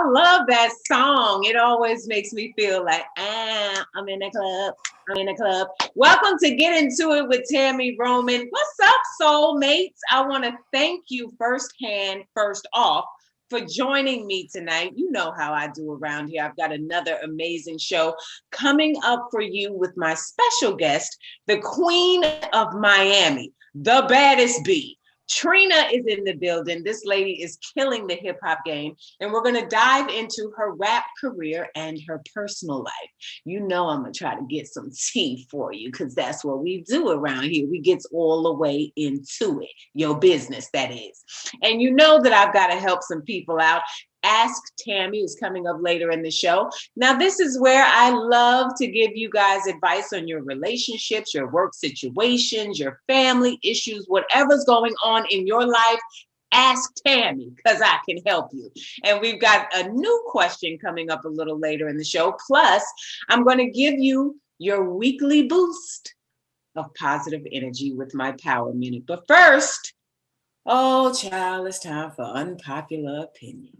love that song. It always makes me feel like, I'm in the club. I'm in the club. Welcome to Get Into It with Tami Roman. What's up, soulmates? I want to thank you first off, for joining me tonight. You know how I do around here. I've got another amazing show coming up for you with my special guest, the Queen of Miami, the baddest bee. Trina is in the building. This lady is killing the hip hop game, and we're going to dive into her rap career and her personal life. You know, I'm going to try to get some tea for you because that's what we do around here. We get all the way into it, your business, that is. And you know that I've got to help some people out. Ask Tami is coming up later in the show. Now, this is where I love to give you guys advice on your relationships, your work situations, your family issues, whatever's going on in your life. Ask Tami because I can help you. And we've got a new question coming up a little later in the show. Plus, I'm going to give you your weekly boost of positive energy with my Power Minute. But first, oh, child, it's time for Unpopular Opinion.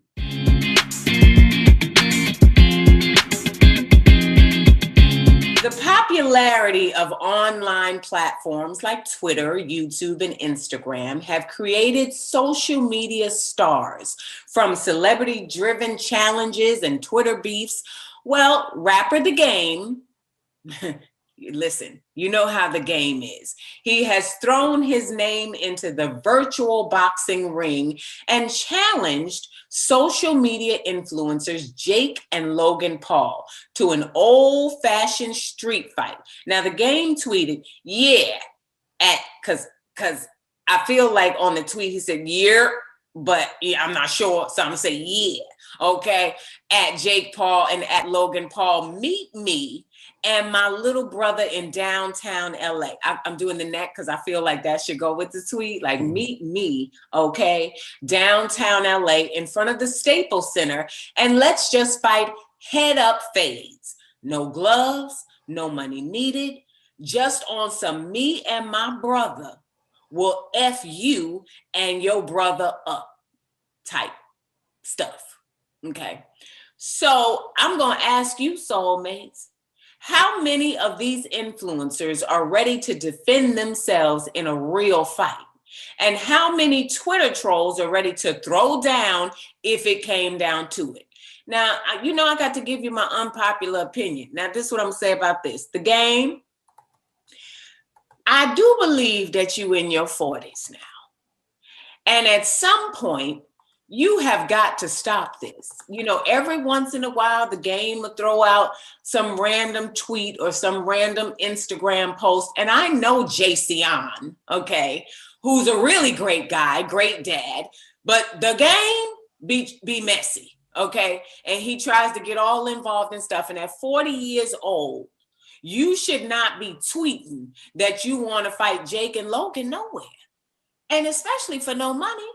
The popularity of online platforms like Twitter, YouTube, and Instagram have created social media stars, from celebrity-driven challenges and Twitter beefs. Well, rapper The Game, listen, you know how the game is. He has thrown his name into the virtual boxing ring and challenged social media influencers Jake and Logan Paul to an old-fashioned street fight. Now, The Game tweeted, because I feel like on the tweet he said, but I'm not sure, so I'm gonna say yeah, okay, at Jake Paul and at Logan Paul, meet me and my little brother in downtown LA. I'm doing the neck because I feel like that should go with the tweet. Like, meet me, okay, downtown LA in front of the Staples Center, and let's just fight head up fades. No gloves, no money needed, just on some me and my brother will F you and your brother up type stuff, okay? So I'm gonna ask you, soulmates, how many of these influencers are ready to defend themselves in a real fight? And how many Twitter trolls are ready to throw down if it came down to it? Now, you know I got to give you my unpopular opinion. Now, this is what I'm gonna say about this. The Game, I do believe that you in your 40s now. And at some point, you have got to stop this. You know, every once in a while, The Game will throw out some random tweet or some random Instagram post. And I know Jason, okay, who's a really great guy, great dad, but The Game be messy, okay? And he tries to get all involved in stuff. And at 40 years old, you should not be tweeting that you want to fight Jake and Logan nowhere. And especially for no money.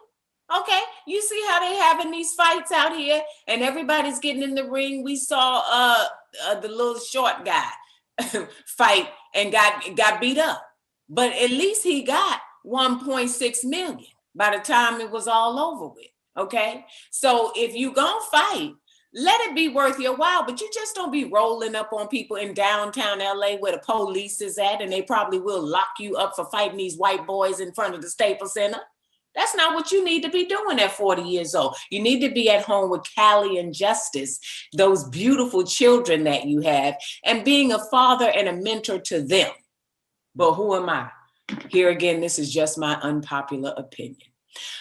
Okay, you see how they having these fights out here and everybody's getting in the ring. We saw the little short guy fight and got beat up. But at least he got 1.6 million by the time it was all over with. Okay, so if you gonna fight, let it be worth your while, but you just don't be rolling up on people in downtown LA where the police is at, and they probably will lock you up for fighting these white boys in front of the Staples Center. That's not what you need to be doing at 40 years old. You need to be at home with Callie and Justice, those beautiful children that you have, and being a father and a mentor to them. But who am I? Here again, this is just my unpopular opinion.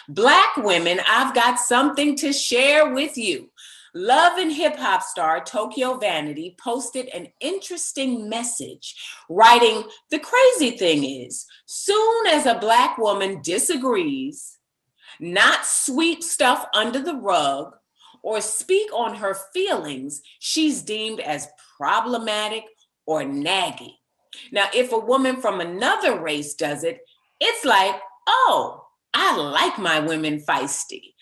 Black women, I've got something to share with you. Love and hip hop star Tokyo Vanity posted an interesting message, writing, "The crazy thing is, soon as a Black woman disagrees, not sweep stuff under the rug or speak on her feelings, she's deemed as problematic or naggy. Now, if a woman from another race does it, it's like, oh, I like my women feisty.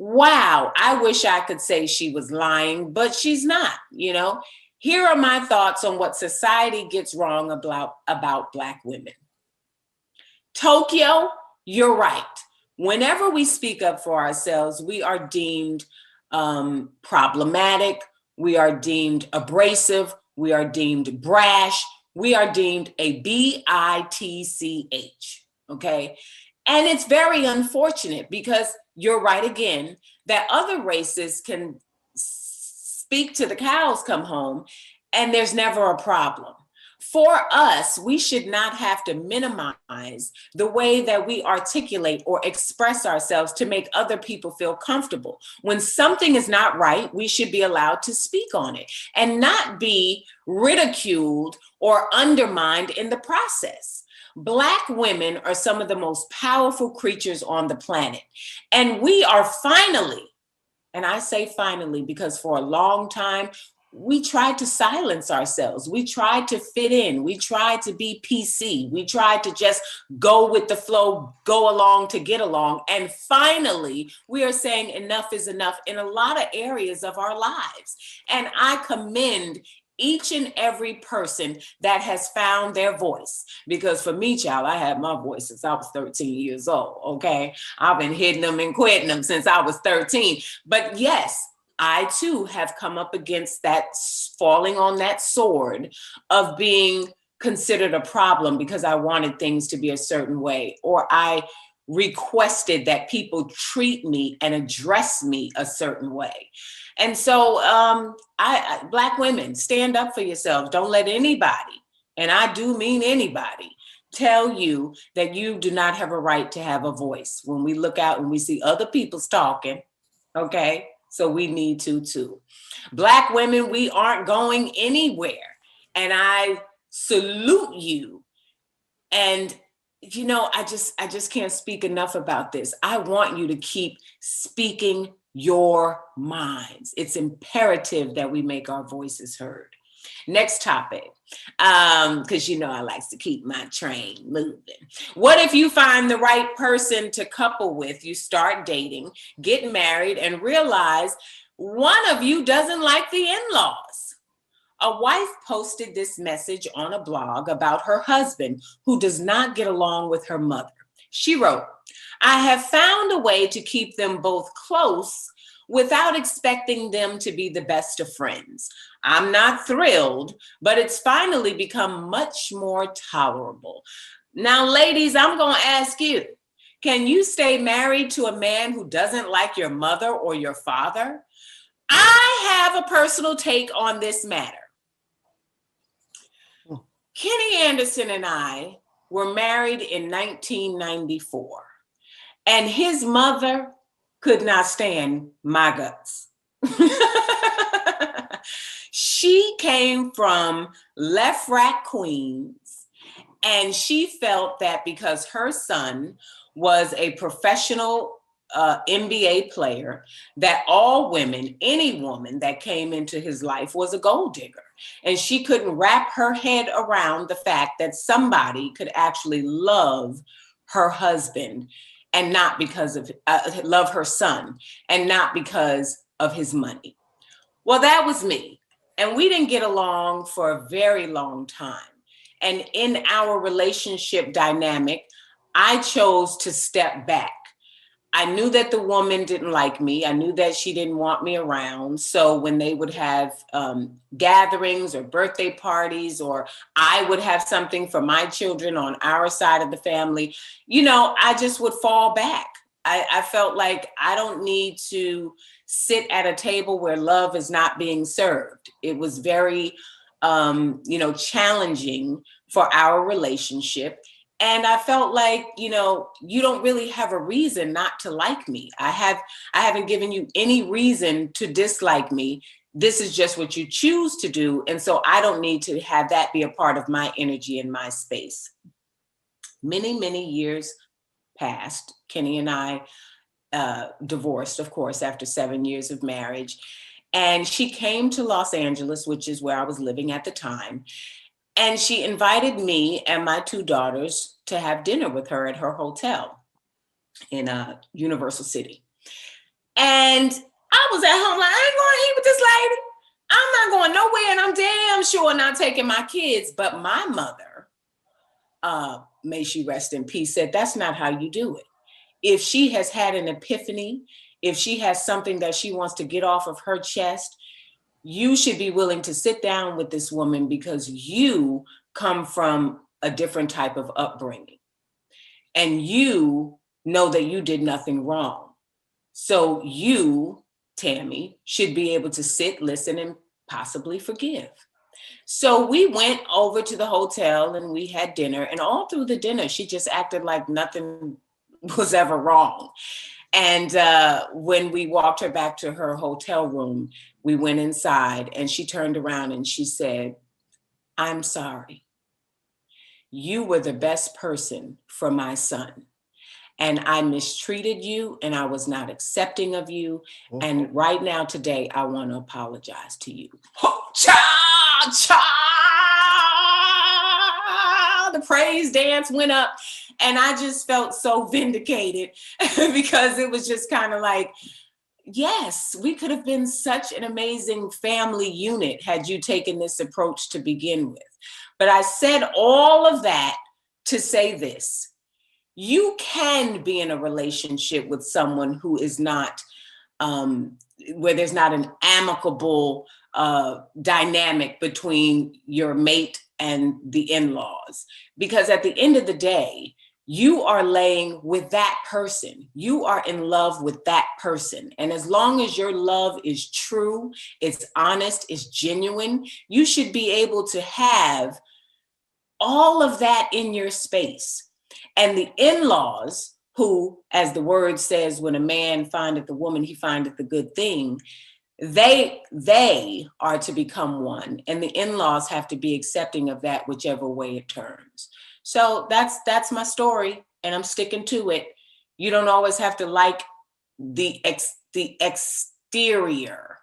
Wow, I wish I could say she was lying, but she's not, you know. Here are my thoughts on what society gets wrong about Black women. Tokyo, you're right. Whenever we speak up for ourselves, we are deemed problematic. We are deemed abrasive. We are deemed brash. We are deemed a bitch. Okay. And it's very unfortunate because you're right again that other races can speak to the cows come home and there's never a problem. For us, we should not have to minimize the way that we articulate or express ourselves to make other people feel comfortable. When something is not right, we should be allowed to speak on it and not be ridiculed or undermined in the process. Black women are some of the most powerful creatures on the planet. And we are finally, and I say finally because for a long time, we tried to silence ourselves. We tried to fit in. We tried to be PC. We tried to just go with the flow, go along to get along. And finally, we are saying enough is enough in a lot of areas of our lives. And I commend each and every person that has found their voice. Because for me, child, I had my voice since I was 13 years old, okay? I've been hitting them and quitting them since I was 13. But yes, I too have come up against that, falling on that sword of being considered a problem because I wanted things to be a certain way, or I requested that people treat me and address me a certain way. And so Black women, stand up for yourselves. Don't let anybody, and I do mean anybody, tell you that you do not have a right to have a voice. When we look out and we see other people's talking, okay? So we need to too. Black women, we aren't going anywhere. And I salute you. And you know, I just can't speak enough about this. I want you to keep speaking your minds. It's imperative that we make our voices heard. Next topic, because you know I like to keep my train moving. What if you find the right person to couple with, you start dating, get married, and realize one of you doesn't like the in-laws? A wife posted this message on a blog about her husband who does not get along with her mother. She wrote, "I have found a way to keep them both close without expecting them to be the best of friends. I'm not thrilled, but it's finally become much more tolerable." Now, ladies, I'm going to ask you, can you stay married to a man who doesn't like your mother or your father? I have a personal take on this matter. Kenny Anderson and I were married in 1994, and his mother could not stand my guts. She came from Left Rack, Queens, and she felt that because her son was a professional NBA player, that all women, any woman that came into his life was a gold digger. And she couldn't wrap her head around the fact that somebody could actually love her husband and not because of, love her son and not because of his money. Well, that was me. And we didn't get along for a very long time. And in our relationship dynamic, I chose to step back. I knew that the woman didn't like me. I knew that she didn't want me around. So when they would have gatherings or birthday parties, or I would have something for my children on our side of the family, you know, I just would fall back. I felt like I don't need to sit at a table where love is not being served. It was very, challenging for our relationship. And I felt like, you know, you don't really have a reason not to like me. I haven't given you any reason to dislike me. This is just what you choose to do. And so I don't need to have that be a part of my energy and my space. Many, many years passed. Kenny and I divorced, of course, after 7 years of marriage. And she came to Los Angeles, which is where I was living at the time. And she invited me and my two daughters to have dinner with her at her hotel in Universal City. And I was at home like, I ain't going to eat with this lady. I'm not going nowhere, and I'm damn sure not taking my kids. But my mother, may she rest in peace, said, that's not how you do it. If she has had an epiphany if she has something that she wants to get off of her chest, you should be willing to sit down with this woman because you come from a different type of upbringing and you know that you did nothing wrong. So you, Tami, should be able to sit, listen, and possibly forgive. So we went over to the hotel and we had dinner, and all through the dinner, she just acted like nothing was ever wrong. And when we walked her back to her hotel room, we went inside and she turned around and she said, "I'm sorry. You were the best person for my son. And I mistreated you and I was not accepting of you. Oh. And right now, today, I want to apologize to you." Oh, child, child. The praise dance went up. And I just felt so vindicated because it was just kind of like, yes, we could have been such an amazing family unit had you taken this approach to begin with. But I said all of that to say this. You can be in a relationship with someone who is not, where there's not an amicable dynamic between your mate and the in-laws. Because at the end of the day, you are laying with that person. You are in love with that person. And as long as your love is true, it's honest, it's genuine, you should be able to have all of that in your space. And the in-laws, who, as the word says, when a man findeth the woman, he findeth the good thing, they are to become one. And the in-laws have to be accepting of that whichever way it turns. So that's my story, and I'm sticking to it. You don't always have to like the exterior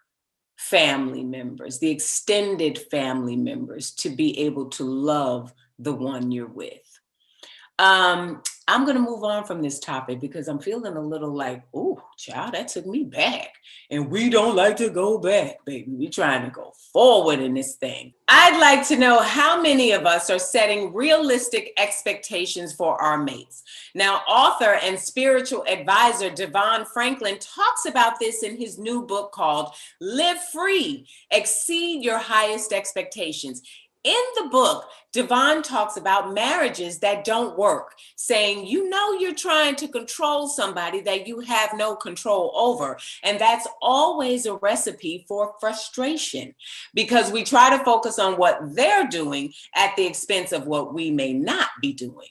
family members, the extended family members, to be able to love the one you're with. I'm going to move on from this topic because I'm feeling a little like, oh, child, that took me back. And we don't like to go back, baby. We're trying to go forward in this thing. I'd like to know how many of us are setting realistic expectations for our mates. Now, author and spiritual advisor Devon Franklin talks about this in his new book called Live Free, Exceed Your Highest Expectations. In the book, Devon talks about marriages that don't work, saying, you know, you're trying to control somebody that you have no control over. And that's always a recipe for frustration because we try to focus on what they're doing at the expense of what we may not be doing.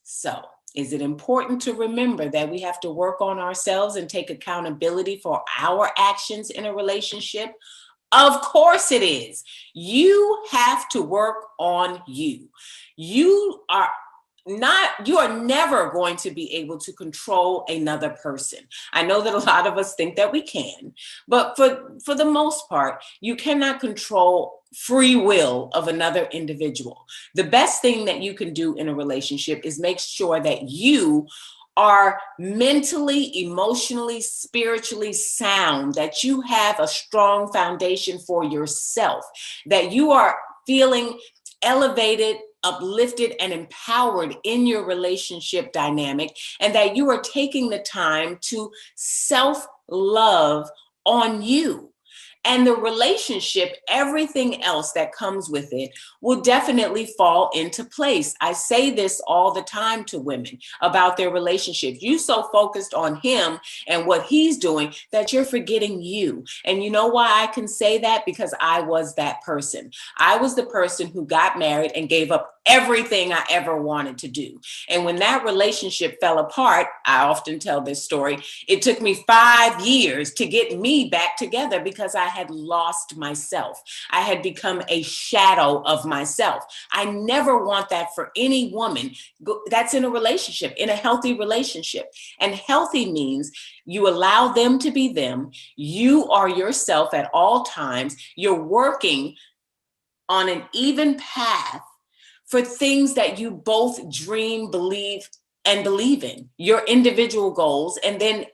So, is it important to remember that we have to work on ourselves and take accountability for our actions in a relationship? Of course it is. You have to work on you. You are never going to be able to control another person. I know that a lot of us think that we can, but for the most part, you cannot control free will of another individual. The best thing that you can do in a relationship is make sure that you are mentally, emotionally, spiritually sound, that you have a strong foundation for yourself, that you are feeling elevated, uplifted, and empowered in your relationship dynamic, and that you are taking the time to self-love on you. And the relationship, everything else that comes with it, will definitely fall into place. I say this all the time to women about their relationships. You so focused on him and what he's doing that you're forgetting you. And you know why I can say that? Because I was that person. I was the person who got married and gave up everything I ever wanted to do. And when that relationship fell apart, I often tell this story, it took me 5 years to get me back together because I had lost myself. I had become a shadow of myself. I never want that for any woman that's in a relationship, in a healthy relationship. And healthy means you allow them to be them. You are yourself at all times. You're working on an even path for things that you both dream, believe in, your individual goals. And then,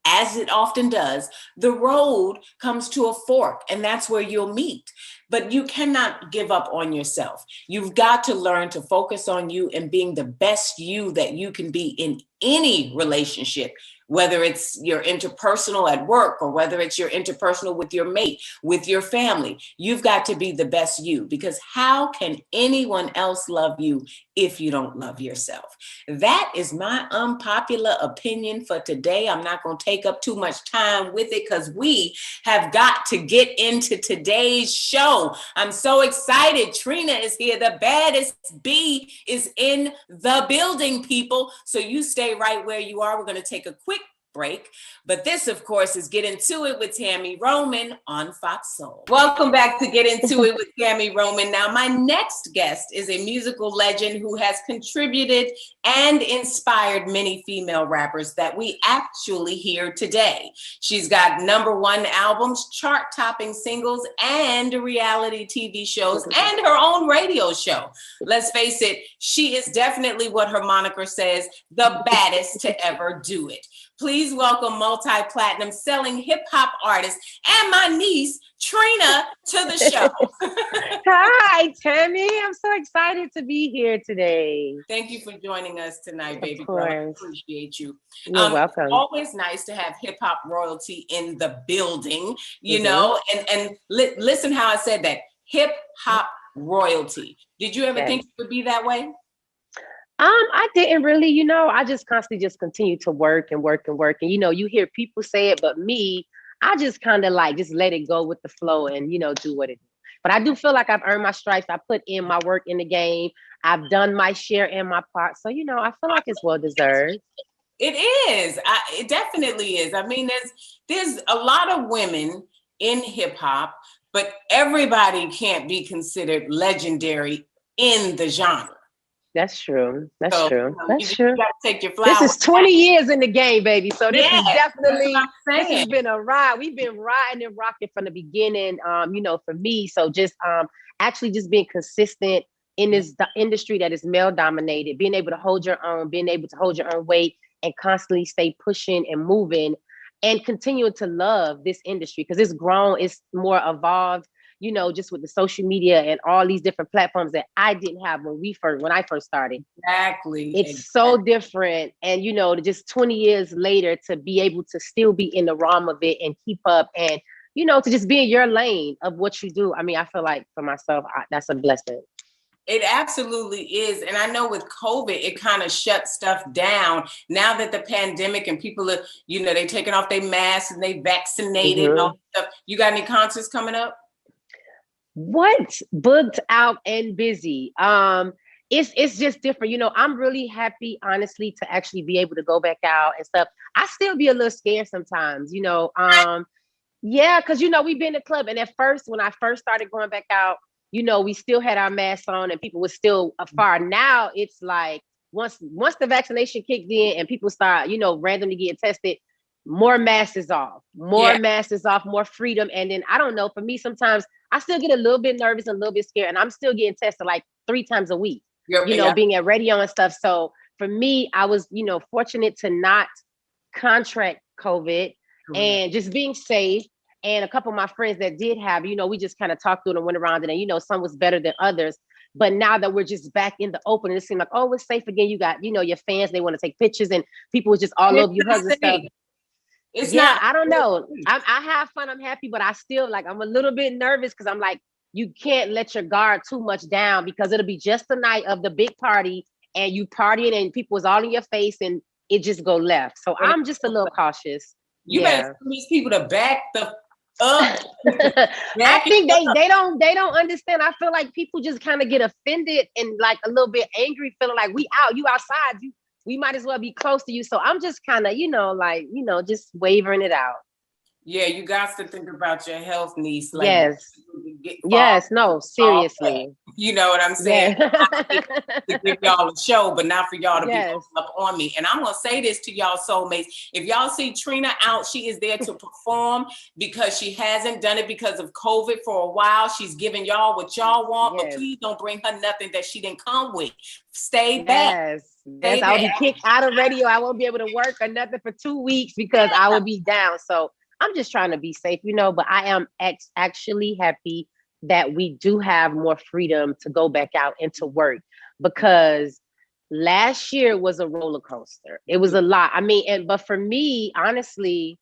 as it often does, the road comes to a fork, and that's where you'll meet. But you cannot give up on yourself. You've got to learn to focus on you and being the best you that you can be in any relationship, whether it's your interpersonal at work or whether it's your interpersonal with your mate, with your family. You've got to be the best you, because how can anyone else love you if you don't love yourself? That is my unpopular opinion for today. I'm not going to take up too much time with it because we have got to get into today's show. I'm so excited. Trina is here. The baddest bee is in the building, people. So you stay right where you are. We're going to take a quick break. But this, of course, is Get Into It with Tami Roman on Fox Soul. Welcome back to Get Into It with Tami Roman. Now, my next guest is a musical legend who has contributed and inspired many female rappers that we actually hear today. She's got #1 albums, chart-topping singles, and reality TV shows, and her own radio show. Let's face it, she is definitely what her moniker says, the baddest to ever do it. Please welcome multi-platinum selling hip hop artist and my niece, Trina, to the show. Hi, Tami. I'm so excited to be here today. Thank you for joining us tonight, baby Of girl. I course. appreciate you. You're welcome. Always nice to have hip hop royalty in the building, you know, and listen how I said that, hip hop royalty. Did you ever think it would be that way? I didn't really, I just constantly just continue to work and work and work. And, you hear people say it, but me, I just kind of like, just let it go with the flow and, do what it is. But I do feel like I've earned my stripes. I put in my work in the game. I've done my share and my part. So, I feel like it's well deserved. It is. It definitely is. I mean, there's a lot of women in hip hop, but everybody can't be considered legendary in the genre. That's true. That's true. You gotta take your flowers. This is 20 years in the game, baby. So this is definitely, this has been a ride. We've been riding and rocking from the beginning, for me. So just actually just being consistent in this industry that is male dominated, being able to hold your own, being able to hold your own weight and constantly stay pushing and moving and continuing to love this industry because it's grown, it's more evolved. Just with the social media and all these different platforms that I didn't have when I first started. Exactly. It's so different. And, just 20 years later to be able to still be in the realm of it and keep up and, to just be in your lane of what you do. I mean, I feel like for myself, that's a blessing. It absolutely is. And I know with COVID, it kind of shut stuff down. Now that the pandemic and people are, they taking off their masks and they vaccinated and all that stuff. You got any concerts coming up? What? Booked out and busy. It's just different. I'm really happy, honestly, to actually be able to go back out and stuff. I still be a little scared sometimes, yeah, because we've been in the club. And at first, when I first started going back out, we still had our masks on and people were still afar. Now it's like once the vaccination kicked in and people start, randomly getting tested, more masks is off, more freedom. And then I don't know, for me, sometimes I still get a little bit nervous and a little bit scared. And I'm still getting tested like 3 times a week, being at radio and stuff. So for me, I was, fortunate to not contract COVID and just being safe. And a couple of my friends that did have, we just kind of talked through it and went around it. And, some was better than others. But now that we're just back in the open, it seemed like, oh, it's safe again. You got, your fans, they want to take pictures and people was just all over you, hugs and stuff. It's not. I don't know. I have fun. I'm happy, but I still I'm a little bit nervous because I'm like, you can't let your guard too much down because it'll be just the night of the big party and you partying and people was all in your face and it just go left. So I'm just a little cautious. You better tell these people to back the up. I think they don't understand. I feel like people just kind of get offended and like a little bit angry, feeling like we out, you outside, we might as well be close to you. So I'm just kind of, just wavering it out. Yeah, you got to think about your health, niece. Like, yes. No, seriously. You know what I'm saying? To give y'all a show, but not for y'all to be up on me. And I'm going to say this to y'all soulmates. If y'all see Trina out, she is there to perform because she hasn't done it because of COVID for a while. She's giving y'all what y'all want, but please don't bring her nothing that she didn't come with. Stay back. Yes, I'll be kicked out of radio. I won't be able to work or nothing for 2 weeks because I will be down. So I'm just trying to be safe, but I am actually happy that we do have more freedom to go back out and to work because Last year was a roller coaster. It was a lot. I mean, but for me, honestly,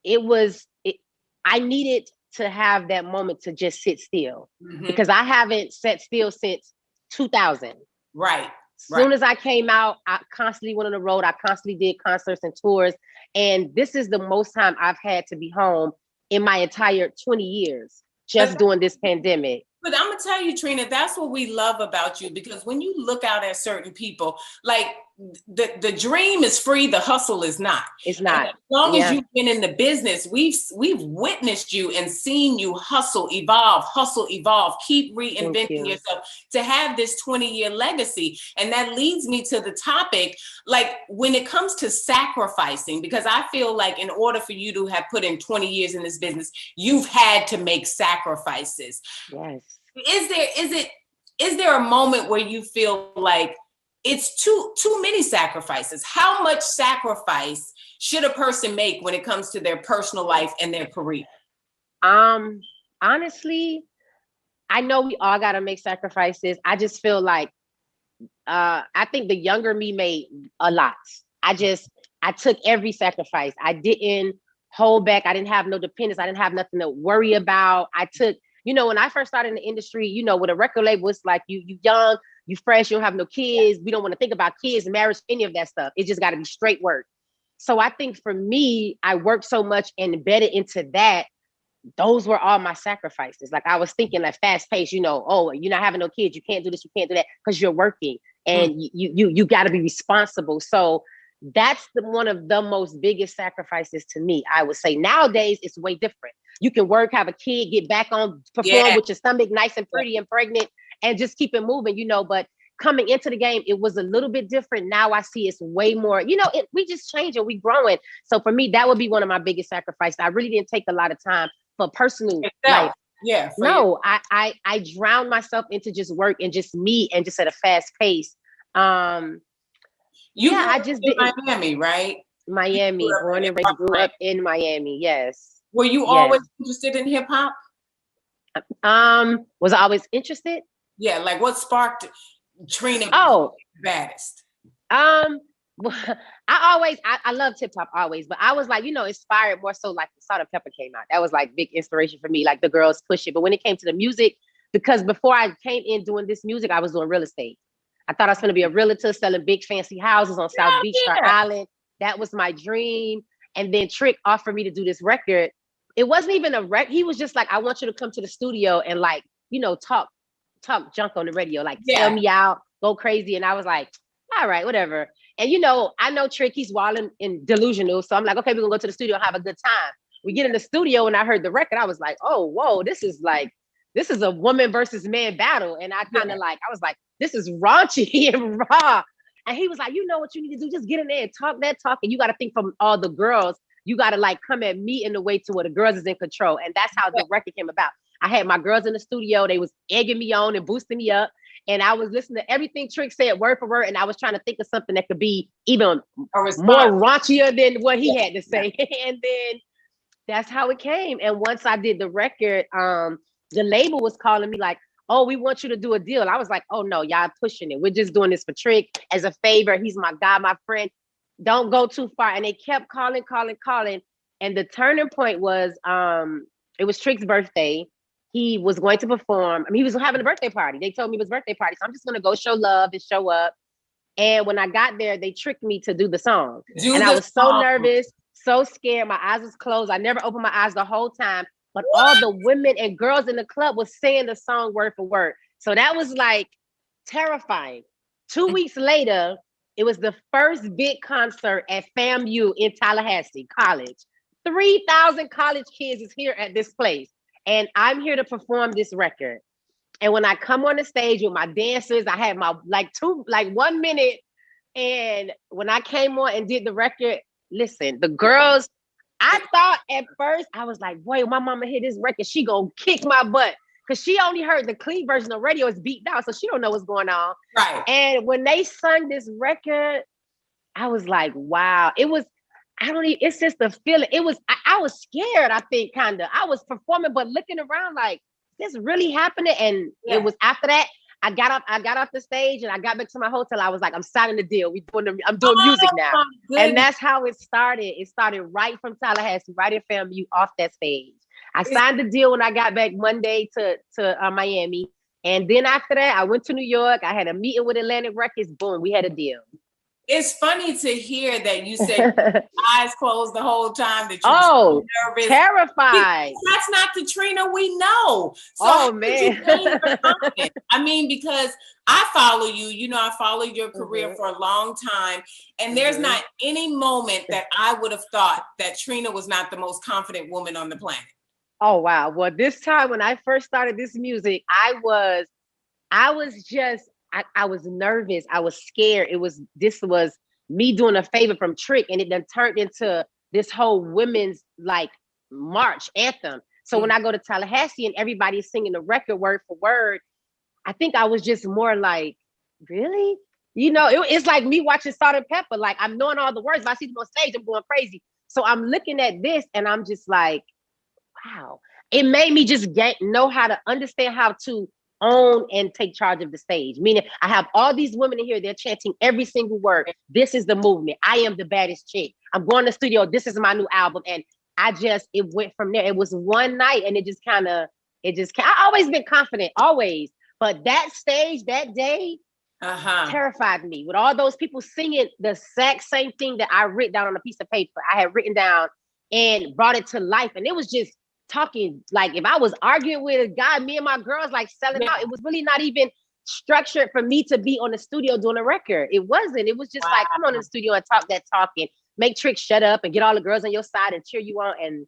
I needed to have that moment to just sit still, because I haven't sat still since 2000. Right. Soon as I came out, I constantly went on the road. I constantly did concerts and tours. And this is the most time I've had to be home in my entire 20 years, just during this pandemic. But I'm gonna tell you, Trina, that's what we love about you, because when you look out at certain people, like the dream is free, the hustle is not. It's not. And as long as you've been in the business, we've witnessed you and seen you hustle, evolve, keep reinventing yourself to have this 20-year legacy. And that leads me to the topic, like when it comes to sacrificing, because I feel like in order for you to have put in 20 years in this business, you've had to make sacrifices. Yes. Is there a moment where you feel like it's too many sacrifices? How much sacrifice should a person make when it comes to their personal life and their career? Honestly, I know we all got to make sacrifices. I just feel like I think the younger me made a lot. I took every sacrifice. I didn't hold back. I didn't have no dependence. I didn't have nothing to worry about. I took, when I first started in the industry, with a record label, it's like you young, you fresh, you don't have no kids. We don't want to think about kids, marriage, any of that stuff. It just got to be straight work. So I think for me, I worked so much and embedded into that. Those were all my sacrifices. Like I was thinking like fast paced, oh, you're not having no kids. You can't do this. You can't do that because you're working and you got to be responsible. So that's one of the most biggest sacrifices to me. I would say nowadays it's way different. You can work, have a kid, get back on, perform with your stomach nice and pretty and pregnant and just keep it moving, but coming into the game, it was a little bit different. Now I see it's way more, we just changing, we growing. So for me, that would be one of my biggest sacrifices. I really didn't take a lot of time for personal life. Yeah. No, I drowned myself into just work and just me and just at a fast pace. I just did Miami, right? Miami, born and raised, grew up in Miami. Yes. Were you always interested in hip hop? Was I always interested? Yeah, like what sparked Trina baddest? I loved hip hop always, but I was like, inspired more so like the Salt and Pepper came out. That was like big inspiration for me, like the girls push it. But when it came to the music, because before I came in doing this music, I was doing real estate. I thought I was going to be a realtor selling big fancy houses on South Beach, Star Island. That was my dream. And then Trick offered me to do this record. It wasn't even a record. He was just like, I want you to come to the studio and like, talk junk on the radio, like tell me out, go crazy. And I was like, all right, whatever. And I know Trick, he's wild and delusional. So I'm like, okay, we're gonna go to the studio and have a good time. We get in the studio and I heard the record. I was like, oh, whoa, this is a woman versus man battle. And I kind of I was like, this is raunchy and raw. And he was like, you know what you need to do? Just get in there and talk that talk. And you got to think from all the girls. You got to come at me in the way to where the girls is in control. And that's how the record came about. I had my girls in the studio. They was egging me on and boosting me up. And I was listening to everything Trick said word for word. And I was trying to think of something that could be even more raunchier than what he had to say. And then that's how it came. And once I did the record, the label was calling me like, oh, we want you to do a deal. I was like, oh no, y'all pushing it. We're just doing this for Trick as a favor. He's my guy, my friend. Don't go too far. And they kept calling. And the turning point was, it was Trick's birthday. He was going to perform. I mean, he was having a birthday party. They told me it was birthday party. So I'm just going to go show love and show up. And when I got there, they tricked me to do the song. I was so nervous, so scared. My eyes was closed. I never opened my eyes the whole time. But all the women and girls in the club was saying the song word for word. So that was like terrifying. 2 weeks later, it was the first big concert at FAMU in Tallahassee College. 3,000 college kids is here at this place. And I'm here to perform this record. And when I come on the stage with my dancers, I had my 1 minute. And when I came on and did the record, listen, the girls, I thought at first, I was like, boy, my mama hear this record, she gonna kick my butt. Because she only heard the clean version of radio is beat down, so she don't know what's going on. Right. And when they sung this record, I was like, wow. It's just the feeling. I was scared, I think, kind of. I was performing, but looking around like, this really happening? And it was after that, I got off the stage and I got back to my hotel. I was like, I'm signing the deal. I'm doing Oh, music now. my And goodness. that's how it started. It started right from Tallahassee, right in FAMU off that stage. I signed the deal when I got back Monday to Miami. And then after that, I went to New York. I had a meeting with Atlantic Records. Boom, we had a deal. It's funny to hear that you said eyes closed the whole time, that you were Oh, so nervous. terrified. That's not the Trina we know. So oh, man. I mean, because I follow you, you know, I follow your career for a long time. And there's not any moment that I would have thought that Trina was not the most confident woman on the planet. Oh, wow. Well, this time when I first started this music, I was nervous. I was scared. This was me doing a favor from Trick, and it then turned into this whole women's like march anthem. So when I go to Tallahassee and everybody's singing the record word for word, I think I was just more like, really? You know, it's like me watching Salt and Pepper. Like, I'm knowing all the words, but I see them on stage, I'm going crazy. So I'm looking at this and I'm just like, wow. It made me just know how to understand how to own and take charge of the stage. Meaning I have all these women in here, they're chanting every single word. This is the movement. I am the baddest chick. I'm going to the studio. This is my new album. And it went from there. It was one night and I always been confident, always. But that stage, that day, terrified me with all those people singing the exact same thing that I written down on a piece of paper. I had written down and brought it to life. And it was just talking like if I was arguing with a guy, me and my girls like selling out. It was really not even structured for me to be on the studio doing a record. It wasn't. It was just like, come on in the studio and talk that talk and make Trick shut up and get all the girls on your side and cheer you on. And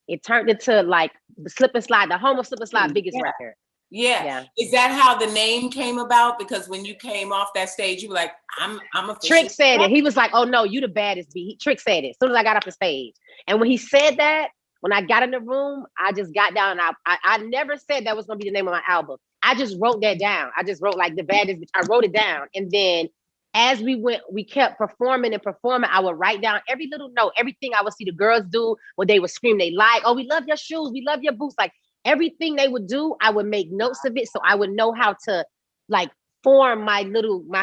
it turned into like the Slip and Slide, the home of Slip and Slide biggest record. Yeah. Is that how the name came about? Because when you came off that stage, you were like, I'm a Trick said it. He was like, oh no, you the baddest B. Trick said it as soon as I got off the stage. And when he said that, when I got in the room, I just got down. I never said that was going to be the name of my album. I just wrote that down. I just wrote like the baddest bitch. I wrote it down. And then as we kept performing and performing, I would write down every little note, everything I would see the girls do, what they would scream they like. Oh, we love your shoes. We love your boots. Like everything they would do, I would make notes of it. So I would know how to like form my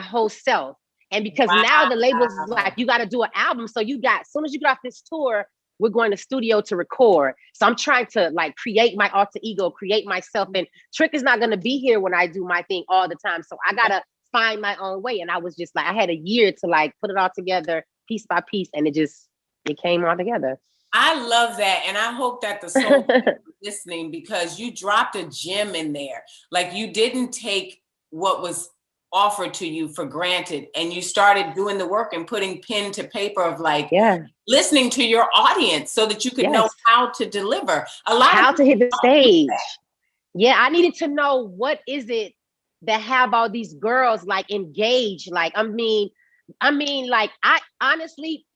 whole self. And because now the label's like, you got to do an album. So as soon as you get off this tour, we're going to studio to record. So I'm trying to like create my alter ego, create myself. And Trick is not going to be here when I do my thing all the time. So I got to find my own way. And I was just like, I had a year to like put it all together piece by piece. And it came all together. I love that. And I hope that the soul people are listening, because you dropped a gem in there. Like you didn't take what was offered to you for granted, and you started doing the work and putting pen to paper of like listening to your audience so that you could know how to deliver how to hit the stage. Yeah, I needed to know what is it that have all these girls like engaged. Like, I mean, like I honestly,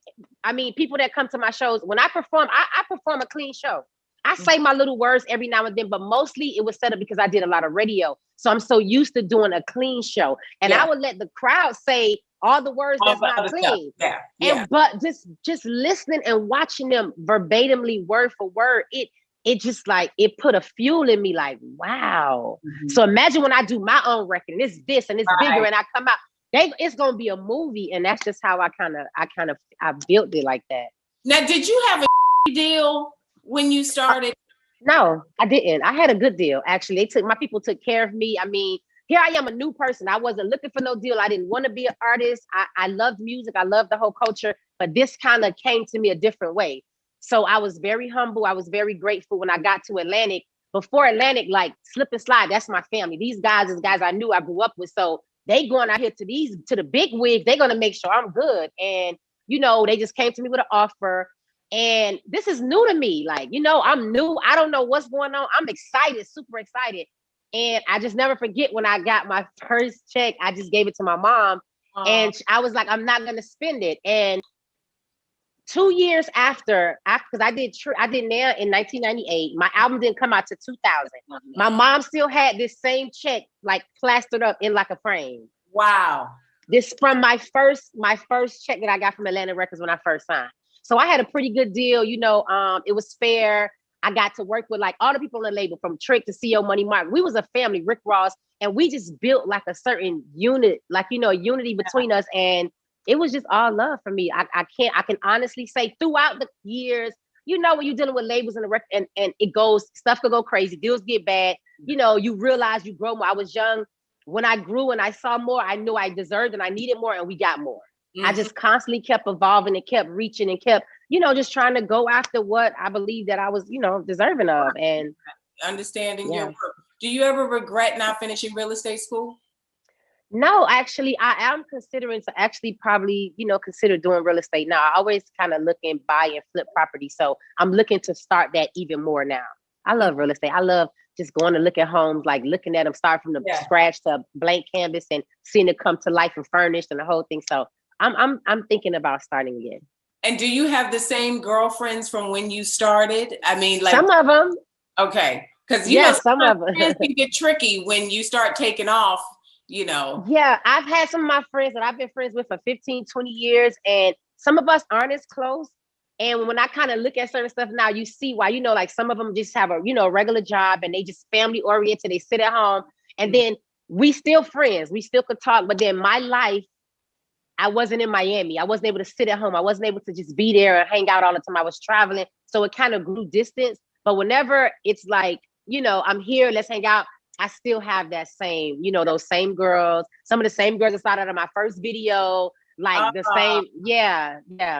people that come to my shows, when I perform, I perform a clean show. I say my little words every now and then, but mostly it was set up because I did a lot of radio. So I'm so used to doing a clean show. And I would let the crowd say all the words that's not clean. But just listening and watching them verbatimly, word for word, it just like, it put a fuel in me like, wow. So imagine when I do my own record and it's this and it's bigger and I come out, it's going to be a movie. And that's just how I built it like that. Now, did you have a deal when you started? No, I didn't. I had a good deal. Actually, my people took care of me. I mean, here I am, a new person. I wasn't looking for no deal. I didn't want to be an artist. I loved music. I loved the whole culture, but this kind of came to me a different way. So I was very humble. I was very grateful when I got to Atlantic. Before Atlantic, like Slip and Slide, that's my family. These guys is guys I knew, I grew up with. So they going out here to the big wigs. They're going to make sure I'm good. And, they just came to me with an offer. And this is new to me. Like, I'm new. I don't know what's going on. I'm excited, super excited. And I just never forget when I got my first check, I just gave it to my mom. And I was like, I'm not going to spend it. And 2 years after, because I did Nair in 1998. My album didn't come out to 2000. My mom still had this same check, like plastered up in like a frame. Wow. This from my first check that I got from Atlantic Records when I first signed. So I had a pretty good deal. It was fair. I got to work with like all the people on the label, from Trick to CEO Money Mark. We was a family, Rick Ross, and we just built like a certain unit, like, you know, unity between us. And it was just all love for me. I can honestly say throughout the years, you know, when you're dealing with labels and and it goes, stuff could go crazy, deals get bad, you know, you realize you grow more. I was young. When I grew and I saw more, I knew I deserved and I needed more, and we got more. I just constantly kept evolving and kept reaching and kept, you know, just trying to go after what I believe that I was, you know, deserving of. And understanding your work. Do you ever regret not finishing real estate school? No, actually, I am considering to actually probably, you know, consider doing real estate now. I always kind of look and buy and flip property. So I'm looking to start that even more now. I love real estate. I love just going to look at homes, like looking at them, start from the scratch to blank canvas and seeing it come to life and furnished and the whole thing. So I'm thinking about starting again. And do you have the same girlfriends from when you started? I mean, like some of them. Okay, because you know some of them can get tricky when you start taking off. You know. Yeah, I've had some of my friends that I've been friends with for 15, 20 years, and some of us aren't as close. And when I kind of look at certain stuff now, you see why, you know, like some of them just have a, you know, regular job and they just family oriented. They sit at home, and then we still friends. We still could talk, but then my life, I wasn't in Miami. I wasn't able to sit at home. I wasn't able to just be there and hang out all the time. I was traveling. So it kind of grew distance. But whenever it's like, you know, I'm here, let's hang out, I still have that same, you know, those same girls, some of the same girls that started on my first video, like the same. Yeah,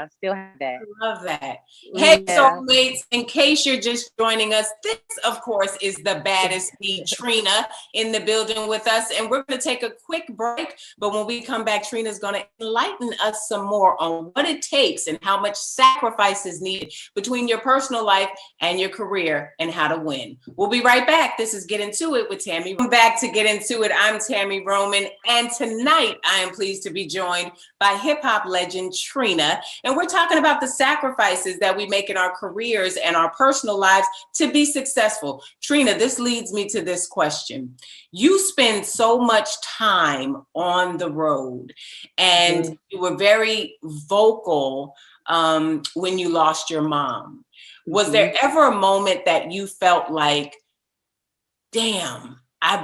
still have that. I love that. Hey, soulmates, in case you're just joining us, this, of course, is the baddest bee, Trina, in the building with us. And we're going to take a quick break. But when we come back, Trina's going to enlighten us some more on what it takes and how much sacrifice is needed between your personal life and your career and how to win. We'll be right back. This is Get Into It with Tami. Welcome back to Get Into It. I'm Tami Roman. And tonight, I am pleased to be joined by hip-hop legend Trina, and we're talking about the sacrifices that we make in our careers and our personal lives to be successful. Trina, this leads me to this question. You spend so much time on the road, and you were very vocal when you lost your mom. Was there ever a moment that you felt like, damn, I've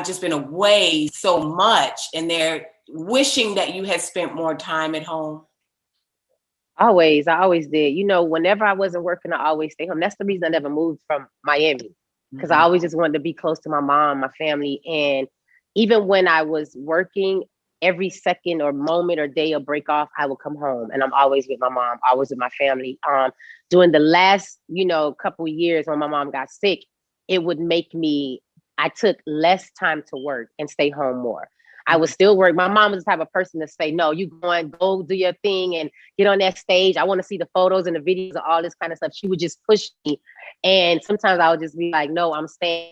just been away so much, and they're wishing that you had spent more time at home? Always. I always did. You know, whenever I wasn't working, I always stay home. That's the reason I never moved from Miami, because I always just wanted to be close to my mom, my family. And even when I was working, every second or moment or day or break off, I would come home, and I'm always with my mom, always with my family. During the last, you know, couple of years when my mom got sick, it would make me, I took less time to work and stay home more. I would still work. My mom was the type of person to say, no, you go do your thing and get on that stage. I want to see the photos and the videos and all this kind of stuff. She would just push me. And sometimes I would just be like, no, I'm staying.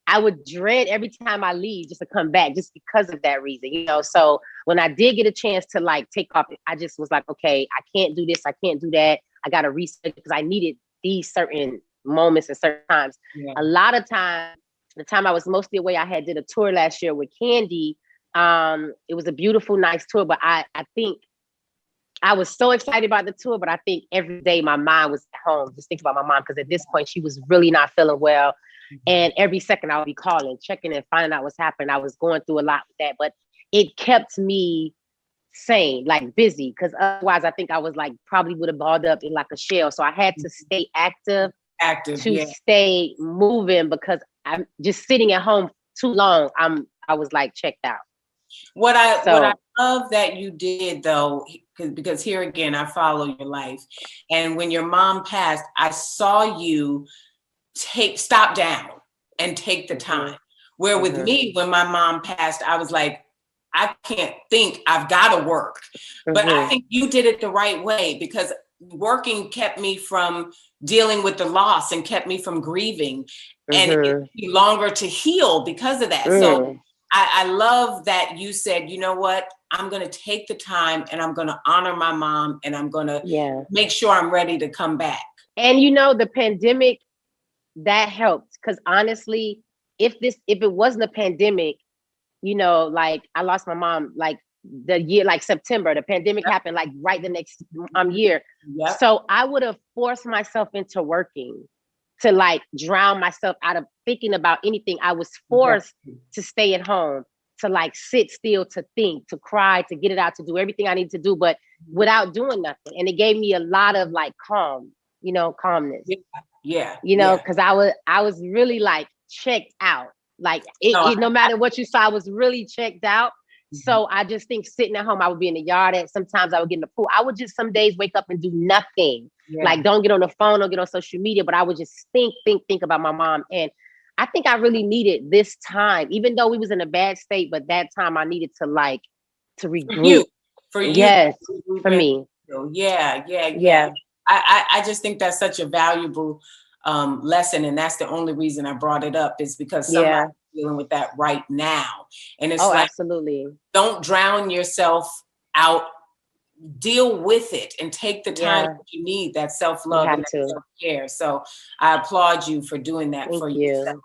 I would dread every time I leave just to come back, just because of that reason, you know? So when I did get a chance to like take off, I just was like, okay, I can't do this. I can't do that. I got to reset, because I needed these certain moments and certain times. Yeah. A lot of times, the time I was mostly away, I did a tour last year with Candy. It was a beautiful, nice tour, but I think I was so excited about the tour, but I think every day my mind was at home, just thinking about my mom, because at this point she was really not feeling well. And every second I would be calling, checking and finding out what's happening. I was going through a lot with that, but it kept me sane, like busy, because otherwise I think I was like, probably would have balled up in like a shell. So I had to stay active to stay moving, because I'm just sitting at home too long. I was like checked out. What I love that you did, though, because here again, I follow your life. And when your mom passed, I saw you stop down and take the time. Where with me, when my mom passed, I was like, I can't think, I've got to work. But I think you did it the right way, because working kept me from dealing with the loss and kept me from grieving. And it took me longer to heal because of that. So I love that you said, you know what, I'm going to take the time and I'm going to honor my mom, and I'm going to make sure I'm ready to come back. And, you know, the pandemic, that helped, because honestly, if it wasn't a pandemic, you know, like I lost my mom, like the year, like September, the pandemic happened like right the next year. So I would have forced myself into working to like drown myself out of thinking about anything. I was forced to stay at home, to like sit still, to think, to cry, to get it out, to do everything I need to do, but without doing nothing. And it gave me a lot of like calmness. Because I was really like checked out. Like no matter what you saw, I was really checked out. So I just think sitting at home, I would be in the yard. Sometimes I would get in the pool. I would just some days wake up and do nothing. Like don't get on the phone, don't get on social media, but I would just think about my mom. And I think I really needed this time, even though we was in a bad state, but that time I needed to regroup. For you. Yes, for me. Yeah. I just think that's such a valuable lesson. And that's the only reason I brought it up is because somebody's dealing with that right now. And it's absolutely. Don't drown yourself out. Deal with it and take the time that you need, that self-love and that self-care. So I applaud you for doing that. Thank you.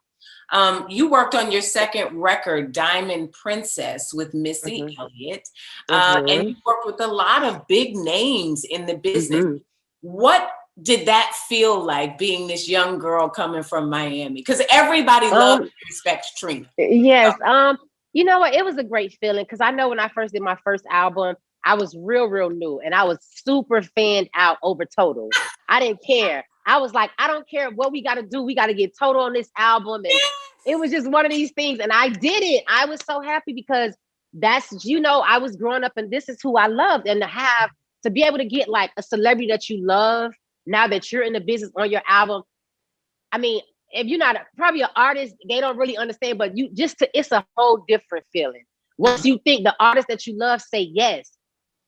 Yourself. You worked on your second record, Diamond Princess, with Missy Elliot. And you worked with a lot of big names in the business. What did that feel like, being this young girl coming from Miami? Because everybody loves and respects Trina. Yes. You know what? It was a great feeling because I know when I first did my first album, I was real new and I was super fanned out over Total. I didn't care. I was like, I don't care what we got to do. We got to get Total on this album. And it was just one of these things. And I did it. I was so happy because that's, I was growing up and this is who I loved. And to be able to get like a celebrity that you love now that you're in the business on your album. I mean, if you're not probably an artist, they don't really understand, but it's a whole different feeling. Once you think the artist that you love say yes,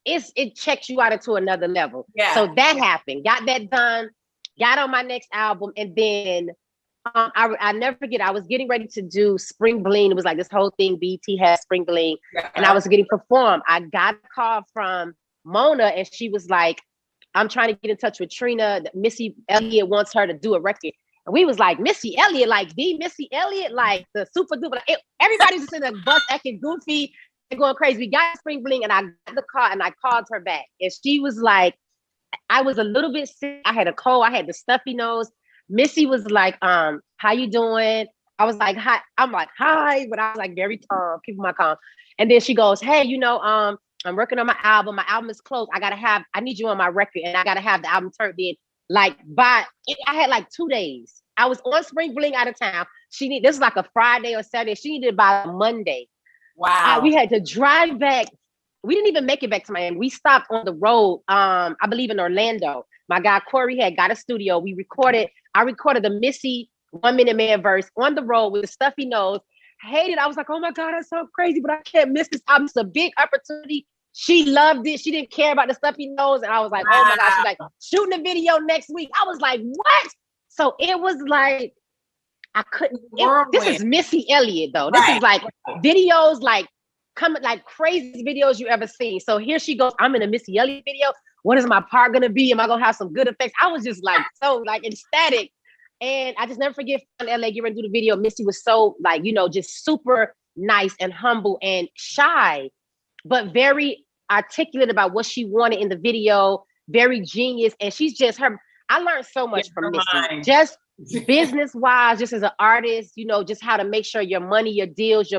it checks you out into another level. Yeah. So that happened, got that done, got on my next album. And then I never forget, I was getting ready to do Spring Bling. It was like this whole thing, BT had Spring Bling. And I was getting performed. I got a call from Mona and she was like, I'm trying to get in touch with Trina. Missy Elliott wants her to do a record. And we was like, Missy Elliott, like the Missy Elliott, like the super duper. Everybody's just in the bus acting goofy and going crazy. We got Spring Bling and I got the call and I called her back. And she was like, I was a little bit sick. I had a cold. I had the stuffy nose. Missy was like, how you doing? I was like, hi. I'm like, hi. But I was like very calm, keeping my calm. And then she goes, hey, I'm working on my album. My album is close. I need you on my record and I got to have the album turned in. Like I had like 2 days. I was on Spring Bling out of town. This is like a Friday or Saturday. She needed it by Monday. Wow. We had to drive back. We didn't even make it back to Miami. We stopped on the road, I believe in Orlando. My guy Corey had got a studio. I recorded the Missy 1 Minute Man verse on the road with a stuffy nose. I hated it. I was like, oh my God, that's so crazy, but I can't miss this album. It's a big opportunity. She loved it. She didn't care about the stuffy nose. And I was like, oh my gosh, she's like, shooting a video next week. I was like, what? So it was like, I couldn't. This is Missy Elliott, though. This is like videos, like coming, like crazy videos you ever seen. So here she goes. I'm in a Missy Elliott video. What is my part gonna be? Am I gonna have some good effects? I was just like so like ecstatic. And I just never forget in LA, getting ready to do the video. Missy was so like, just super nice and humble and shy, but very articulate about what she wanted in the video, very genius. And she's just I learned so much from Missy, just business-wise, just as an artist, just how to make sure your money, your deals,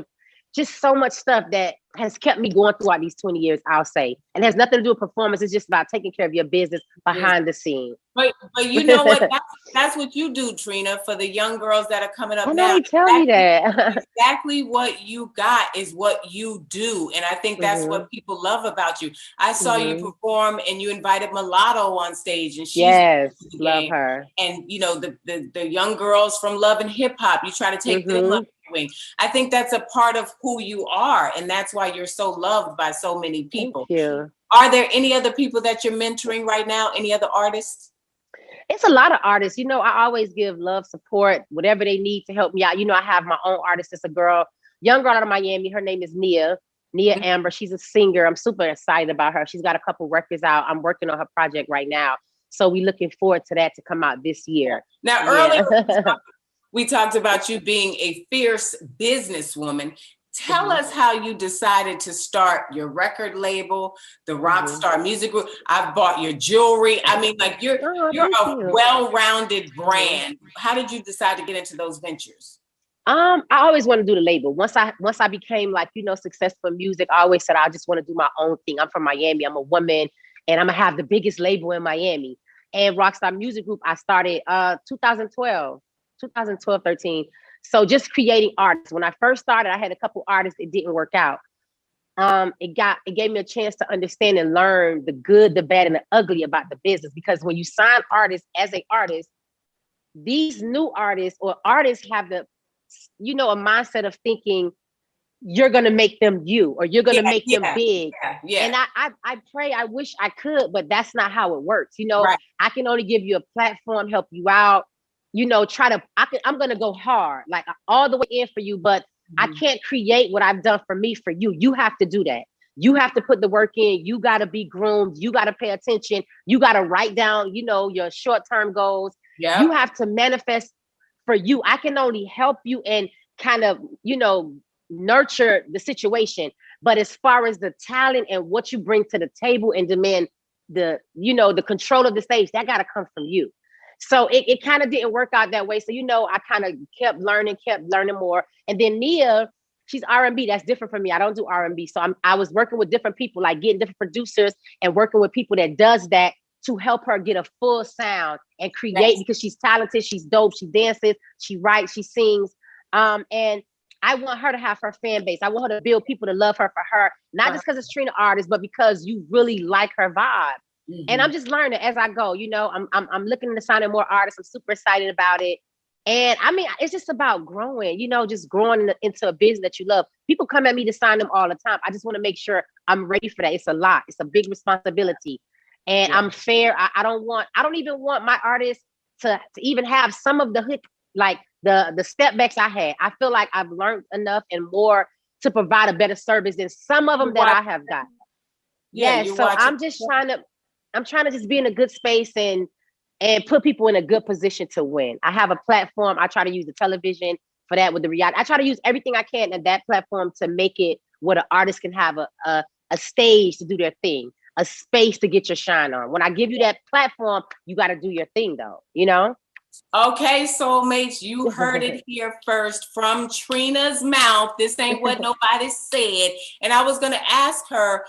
just so much stuff that has kept me going throughout these 20 years, I'll say. And has nothing to do with performance. It's just about taking care of your business behind the scene. But you know what? That's what you do, Trina, for the young girls that are coming up now. Tell me that. Exactly what you got is what you do. And I think that's what people love about you. I saw you perform and you invited Mulatto on stage. And she's love her. And, the young girls from Love and Hip Hop, you try to take them up. I think that's a part of who you are, and that's why you're so loved by so many people. Thank you. Are there any other people that you're mentoring right now? Any other artists? It's a lot of artists. I always give love, support, whatever they need to help me out. I have my own artist. It's a young girl out of Miami. Her name is Nia Amber. She's a singer. I'm super excited about her. She's got a couple records out. I'm working on her project right now. So we're looking forward to that to come out this year. Now, earlier, we talked about you being a fierce businesswoman. Tell us how you decided to start your record label, the Rockstar Music Group. I've bought your jewelry. I mean, like you're a well-rounded brand. How did you decide to get into those ventures? I always want to do the label. Once I became like, successful in music, I always said I just want to do my own thing. I'm from Miami. I'm a woman, and I'm gonna have the biggest label in Miami. And Rockstar Music Group, I started 2012, 13. So just creating artists. When I first started, I had a couple artists. It didn't work out. It gave me a chance to understand and learn the good, the bad, and the ugly about the business. Because when you sign artists as an artist, these new artists or artists have the, a mindset of thinking you're gonna make them you, or you're gonna make them big. And I pray, I wish I could, but that's not how it works. Right. I can only give you a platform, help you out. I'm gonna go hard, like all the way in for you, but I can't create what I've done for me for you. You have to do that. You have to put the work in. You got to be groomed. You got to pay attention. You got to write down, your short-term goals. Yep. You have to manifest for you. I can only help you and kind of, nurture the situation. But as far as the talent and what you bring to the table and demand the control of the stage, that got to come from you. So it kind of didn't work out that way. So, I kind of kept learning more. And then Nia, she's R&B. That's different from me. I don't do R&B. So I was working with different people, like getting different producers and working with people that does that to help her get a full sound and create, because she's talented, she's dope, she dances, she writes, she sings. And I want her to have her fan base. I want her to build people to love her for her, not just because it's Trina artist, but because you really like her vibe. And I'm just learning as I go. I'm looking into signing more artists. I'm super excited about it. And I mean, it's just about growing, just growing into a business that you love. People come at me to sign them all the time. I just want to make sure I'm ready for that. It's a lot. It's a big responsibility. And I'm fair. I don't even want my artists to even have some of the hook, like the step backs I had. I feel like I've learned enough and more to provide a better service than some of them that I have got. So I'm trying to just be in a good space and put people in a good position to win. I have a platform. I try to use the television for that with the reality. I try to use everything I can at that platform to make it where the artist can have a stage to do their thing, a space to get your shine on. When I give you that platform, you got to do your thing though, Okay, soulmates, you heard it here first from Trina's mouth. This ain't what nobody said. And I was going to ask her,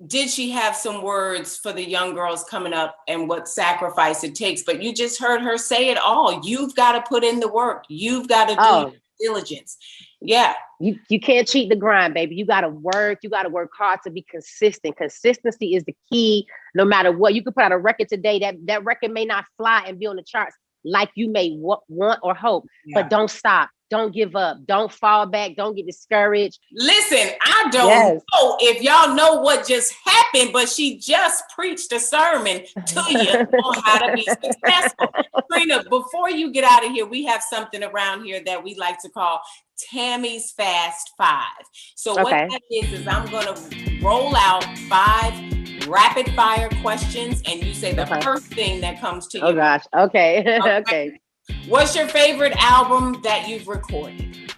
did she have some words for the young girls coming up and what sacrifice it takes? But you just heard her say it all. You've got to put in the work. You've got to do diligence. Yeah. You can't cheat the grind, baby. You got to work. You got to work hard to be consistent. Consistency is the key. No matter what, you could put out a record today. That record may not fly and be on the charts like you may want or hope, but don't stop. Don't give up. Don't fall back. Don't get discouraged. Listen, I don't know if y'all know what just happened, but she just preached a sermon to you on how to be successful. Trina, before you get out of here, we have something around here that we like to call Tami's Fast Five. So what that is I'm going to roll out 5 rapid fire questions, and you say the first thing that comes to you. Oh gosh. Okay. Okay. What's your favorite album that you've recorded?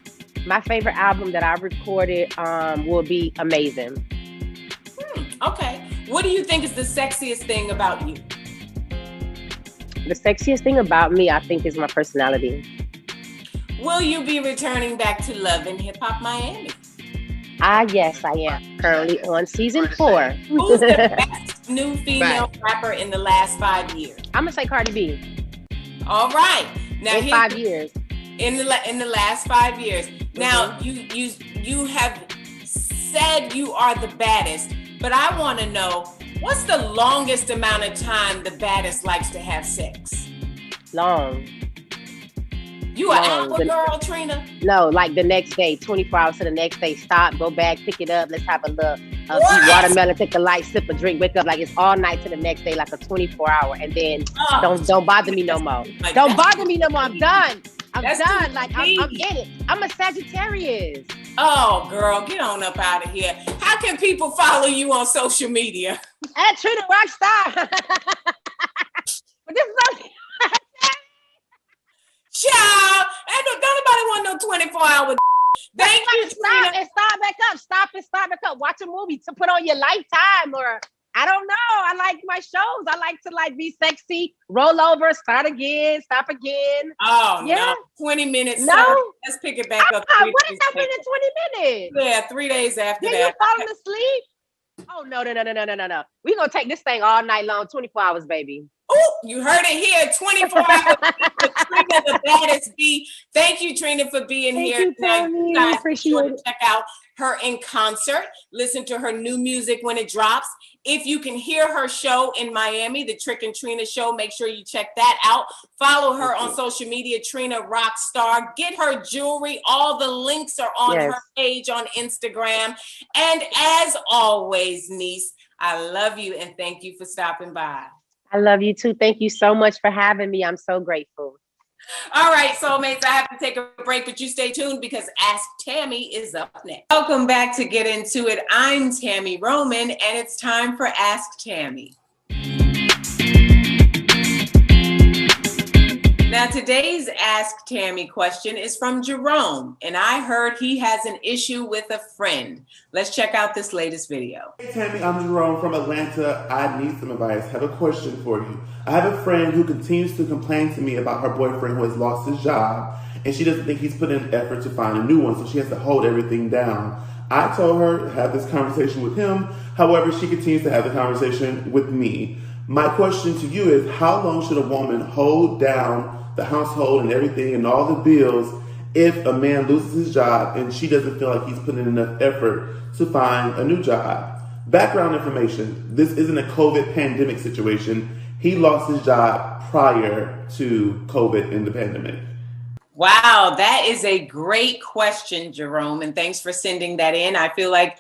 My favorite album that I recorded will be Amazing. Okay. What do you think is the sexiest thing about you? The sexiest thing about me, I think, is my personality. Will you be returning back to Love and Hip Hop Miami? Yes, I am. Currently on season 4. Who's the best new female rapper in the last 5 years? I'm gonna say Cardi B. All right. Now in 5 years. In the last 5 years. Now you have said you are the baddest, but I want to know, what's the longest amount of time the baddest likes to have sex? Long. You an alpha girl, Trina? No, like the next day, 24 hours to the next day. Stop, go back, pick it up. Let's have a little eat watermelon, take a light sip, a drink, wake up. Like it's all night to the next day, like a 24 hour. And then don't bother me no more. Don't bother me no more. I'm done. I'm done. Like I'm in it. I'm a Sagittarius. Oh, girl, get on up out of here. How can people follow you on social media? At Trina Rockstar. But this is Child, don't nobody want no 24-hour. Thank you, Stop Trina. and start back up. Stop and start back up. Watch a movie to put on your Lifetime, or I don't know. I like my shows. I like to be sexy, roll over, start again, stop again. Oh Yeah. no, 20 minutes. No. Sorry. Let's pick it back up. What does that mean in 20 minutes? Yeah, 3 days after Then that. you falling asleep? Oh no. We're gonna take this thing all night long, 24 hours, baby. Oh, you heard it here. 24 hours with Trina, the baddest bee. Thank you, Trina, for being here. You, Now, Tami. you guys Appreciate be sure it. to check out her in concert. Listen to her new music when it drops. If you can hear her show in Miami, the Trick and Trina show, make sure you check that out. Follow her on social media, Trina Rockstar. Get her jewelry. All the links are on her page on Instagram. And as always, niece, I love you and thank you for stopping by. I love you too. Thank you so much for having me. I'm so grateful. All right, soulmates, I have to take a break, but you stay tuned because Ask Tami is up next. Welcome back to Get Into It. I'm Tami Roman, and it's time for Ask Tami. Now, today's Ask Tami question is from Jerome, and I heard he has an issue with a friend. Let's check out this latest video. Hey Tami, I'm Jerome from Atlanta. I need some advice. I have a question for you. I have a friend who continues to complain to me about her boyfriend who has lost his job, and she doesn't think he's put in effort to find a new one, so she has to hold everything down. I told her to have this conversation with him. However, she continues to have the conversation with me. My question to you is, how long should a woman hold down the household and everything and all the bills if a man loses his job and she doesn't feel like he's putting in enough effort to find a new job? Background information: this isn't a COVID pandemic situation. He lost his job prior to COVID and the pandemic. Wow, that is a great question, Jerome, and thanks for sending that in. I feel like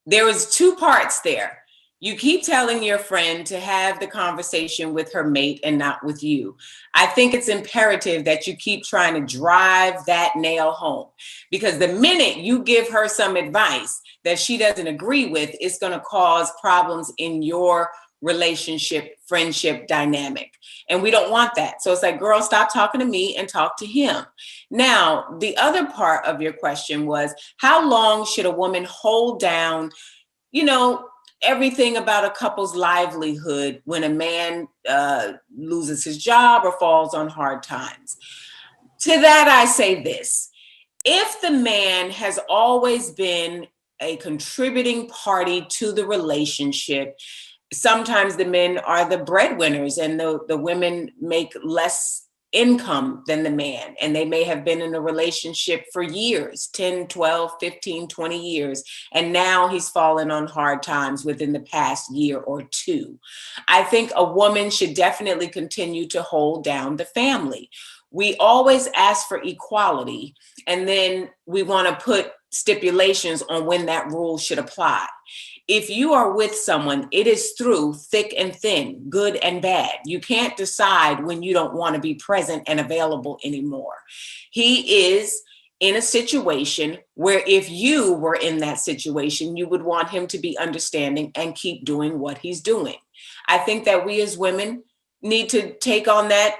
there was two parts there. You keep telling your friend to have the conversation with her mate and not with you. I think it's imperative that you keep trying to drive that nail home, because the minute you give her some advice that she doesn't agree with, it's going to cause problems in your relationship, friendship dynamic. And we don't want that. So it's like, girl, stop talking to me and talk to him. Now, the other part of your question was, how long should a woman hold down, everything about a couple's livelihood when a man loses his job or falls on hard times? To that, I say this: if the man has always been a contributing party to the relationship, sometimes the men are the breadwinners and the women make less income than the man, and they may have been in a relationship for years, 10, 12, 15, 20 years, and now he's fallen on hard times within the past year or two. I think a woman should definitely continue to hold down the family. We always ask for equality, and then we want to put stipulations on when that rule should apply. If you are with someone, it is through thick and thin, good and bad. You can't decide when you don't want to be present and available anymore. He is in a situation where if you were in that situation, you would want him to be understanding and keep doing what he's doing. I think that we as women need to take on that,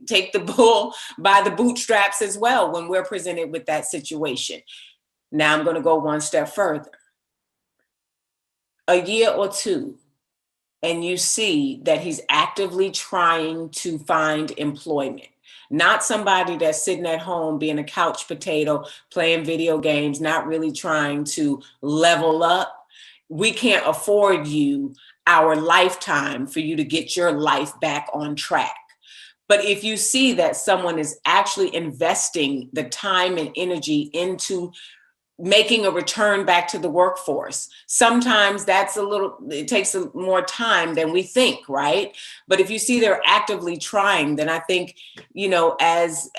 take the bull by the bootstraps as well when we're presented with that situation. Now I'm going to go one step further. A year or two, and you see that he's actively trying to find employment, not somebody that's sitting at home being a couch potato, playing video games, not really trying to level up. We can't afford you our lifetime for you to get your life back on track. But if you see that someone is actually investing the time and energy into making a return back to the workforce, sometimes it takes more time than we think, right? But if you see they're actively trying, then I think, as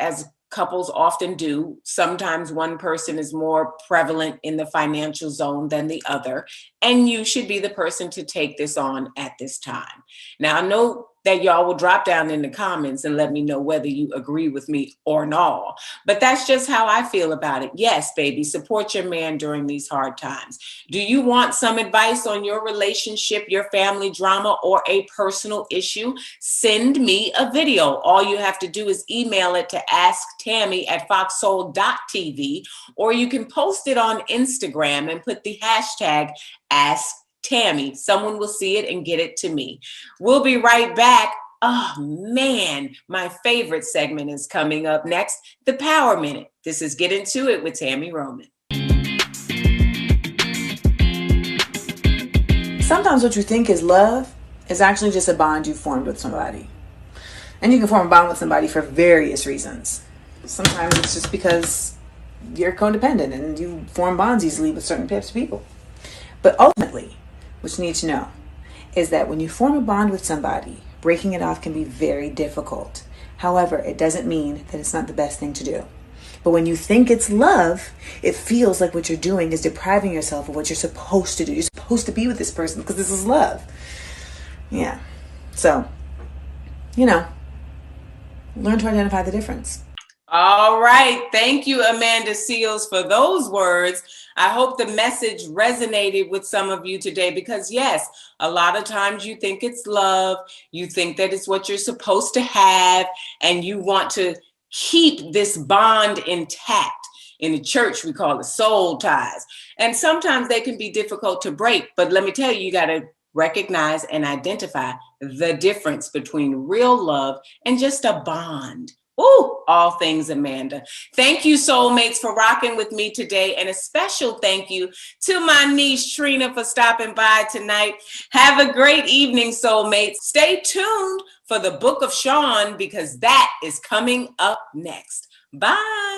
couples often do, sometimes one person is more prevalent in the financial zone than the other, and you should be the person to take this on at this time. Now, I know that y'all will drop down in the comments and let me know whether you agree with me or not. But that's just how I feel about it. Yes, baby, support your man during these hard times. Do you want some advice on your relationship, your family drama, or a personal issue? Send me a video. All you have to do is email it to asktami@foxsoul.tv, or you can post it on Instagram and put the hashtag AskTami. Someone will see it and get it to me. We'll be right back. Oh man, my favorite segment is coming up next, the Power Minute. This is Get Into It with Tami Roman. Sometimes what you think is love is actually just a bond you formed with somebody. And you can form a bond with somebody for various reasons. Sometimes it's just because you're codependent and you form bonds easily with certain types of people. But ultimately, what you need to know is that when you form a bond with somebody, breaking it off can be very difficult. However, it doesn't mean that it's not the best thing to do. But when you think it's love, it feels like what you're doing is depriving yourself of what you're supposed to do. You're supposed to be with this person because this is love. Yeah. So, learn to identify the difference. All right. Thank you, Amanda Seals, for those words. I hope the message resonated with some of you today because, yes, a lot of times you think it's love. You think that it's what you're supposed to have, and you want to keep this bond intact. In the church, we call it soul ties. And sometimes they can be difficult to break. But let me tell you, you got to recognize and identify the difference between real love and just a bond. Ooh, all things Amanda. Thank you, soulmates, for rocking with me today. And a special thank you to my niece, Trina, for stopping by tonight. Have a great evening, soulmates. Stay tuned for the Book of Sean because that is coming up next. Bye.